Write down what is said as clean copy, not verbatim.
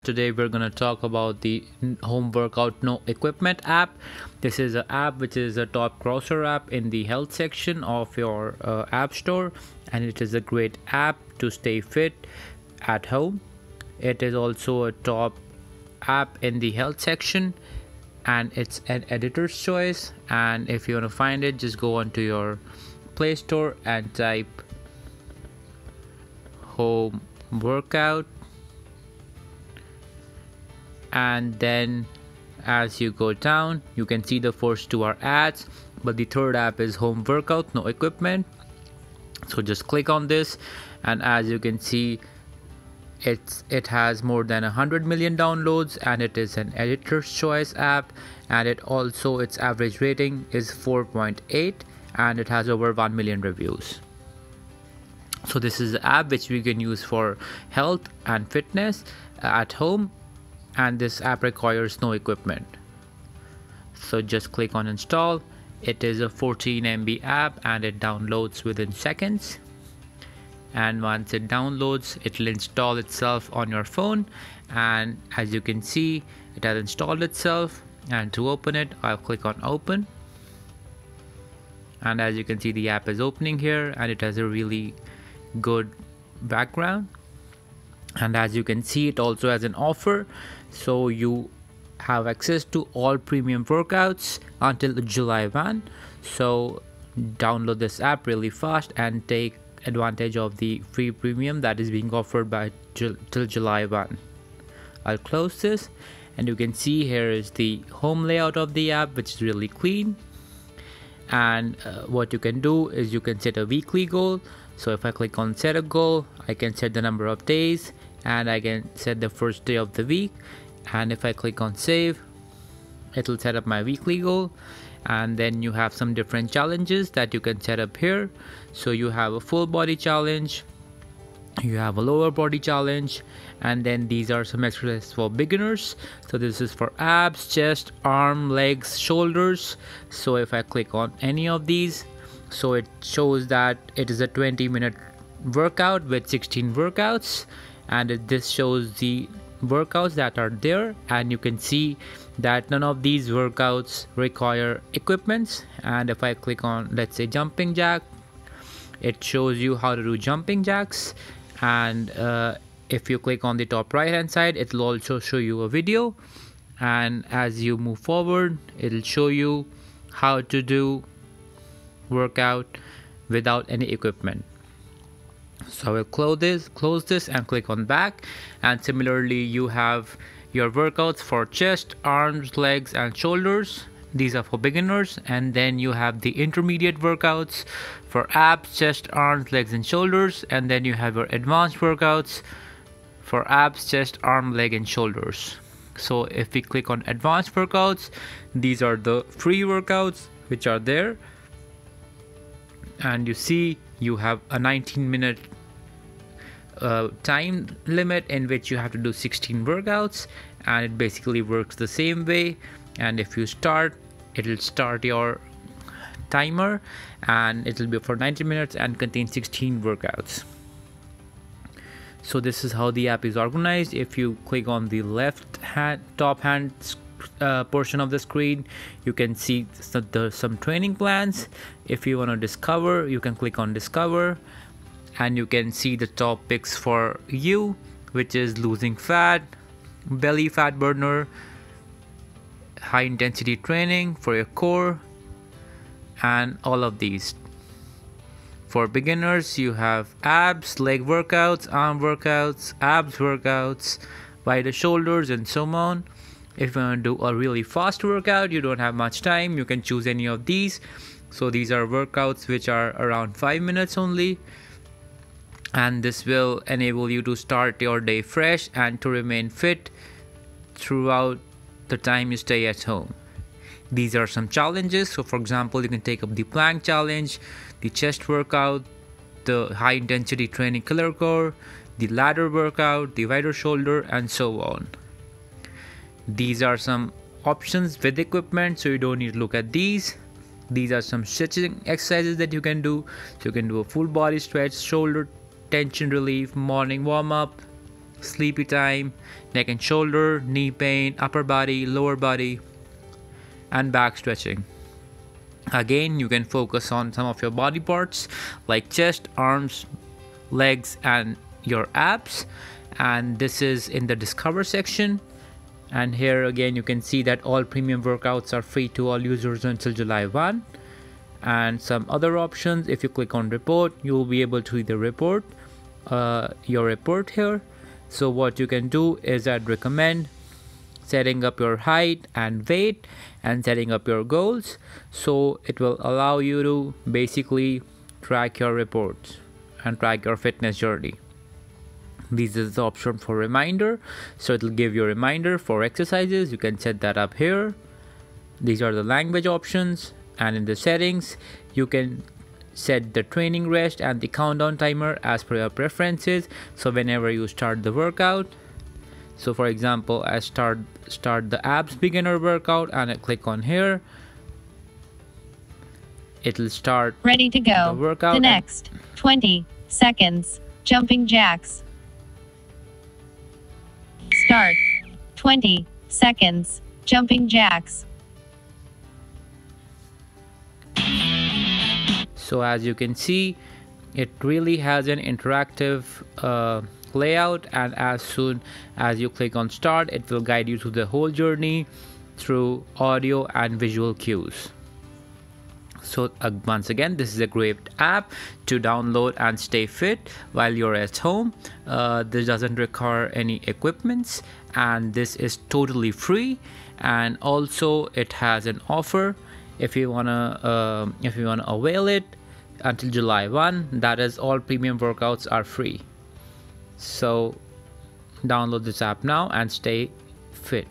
Today we're going to talk about the home workout no equipment app. This is an app which is a top grocer app in the health section of your app store, and it is a great app to stay fit at home. It is also a top app in the health section, and it's an editor's choice. And if you want to find it, just go onto your Play Store and type home workout, and then as you go down you can see the first two are ads, but the third app is home workout no equipment. So just click on this, and as you can see it has more than 100 million downloads, and it is an editor's choice app, and its average rating is 4.8, and it has over 1 million reviews. So this is an app which we can use for health and fitness at home, and this app requires no equipment. So just click on install. It is a 14 MB app and it downloads within seconds, and once it downloads it will install itself on your phone, and as you can see it has installed itself. And to open it, I'll click on open, and as you can see the app is opening here, and it has a really good background. And as you can see it also has an offer, so you have access to all premium workouts until July 1. So download this app really fast and take advantage of the free premium that is being offered by till July 1. I'll close this, and you can see here is the home layout of the app, which is really clean. And what you can do is you can set a weekly goal. So if I click on set a goal, I can set the number of days, and I can set the first day of the week. And if I click on save, it will set up my weekly goal. And then you have some different challenges that you can set up here. So you have a full body challenge, you have a lower body challenge, and then these are some exercises for beginners. So this is for abs, chest, arm, legs, shoulders. So if I click on any of these, so it shows that it is a 20-minute workout with 16 workouts, and this shows the workouts that are there, and you can see that none of these workouts require equipments. And if I click on, let's say, jumping jack, it shows you how to do jumping jacks. And if you click on the top right hand side, it will also show you a video, and as you move forward it will show you how to do workout without any equipment. So I will close this and click on back. And similarly you have your workouts for chest, arms, legs and shoulders. These are for beginners. And then you have the intermediate workouts for abs, chest, arms, legs and shoulders. And then you have your advanced workouts for abs, chest, arm, leg and shoulders. So if we click on advanced workouts, these are the free workouts which are there. And you see you have a 19-minute time limit in which you have to do 16 workouts, and it basically works the same way. And if you start, it will start your timer, and it will be for 90 minutes and contain 16 workouts. So this is how the app is organized. If you click on the left hand top hand portion of the screen, you can see some training plans. If you want to discover, you can click on discover, and you can see the top picks for you, which is losing fat, belly fat burner, high intensity training for your core, and all of these. For beginners you have abs, leg workouts, arm workouts, abs workouts, wider shoulders and so on. If you want to do a really fast workout, you don't have much time, you can choose any of these. So these are workouts which are around 5 minutes only, and this will enable you to start your day fresh and to remain fit throughout the time you stay at home. These are some challenges. So for example, you can take up the plank challenge, the chest workout, the high intensity training killer core, the ladder workout, the wider shoulder and so on. These are some options with equipment, so you don't need to look at these. These are some stretching exercises that you can do. So you can do a full body stretch, shoulder tension relief, morning warm up, sleepy time, neck and shoulder, knee pain, upper body, lower body, and back stretching. Again, you can focus on some of your body parts like chest, arms, legs, and your abs. And this is in the Discover section. And here again, you can see that all premium workouts are free to all users until July 1. And some other options, if you click on report, you will be able to either report your report here. So what you can do is I'd recommend setting up your height and weight and setting up your goals, so it will allow you to basically track your reports and track your fitness journey. This is the option for reminder, so it will give you a reminder for exercises. You can set that up here. These are the language options, and in the settings you can set the training rest and the countdown timer as per your preferences. So whenever you start the workout, so for example, I start the abs beginner workout and I click on here, it'll start ready to go. The workout. The next 20 seconds. Jumping jacks. Start. 20 seconds. Jumping jacks. So as you can see, it really has an interactive layout, and as soon as you click on start, it will guide you through the whole journey through audio and visual cues. So once again, this is a great app to download and stay fit while you're at home. This doesn't require any equipments, and this is totally free. And also it has an offer if you wanna avail it until July 1. That is, all premium workouts are free. So download this app now and stay fit.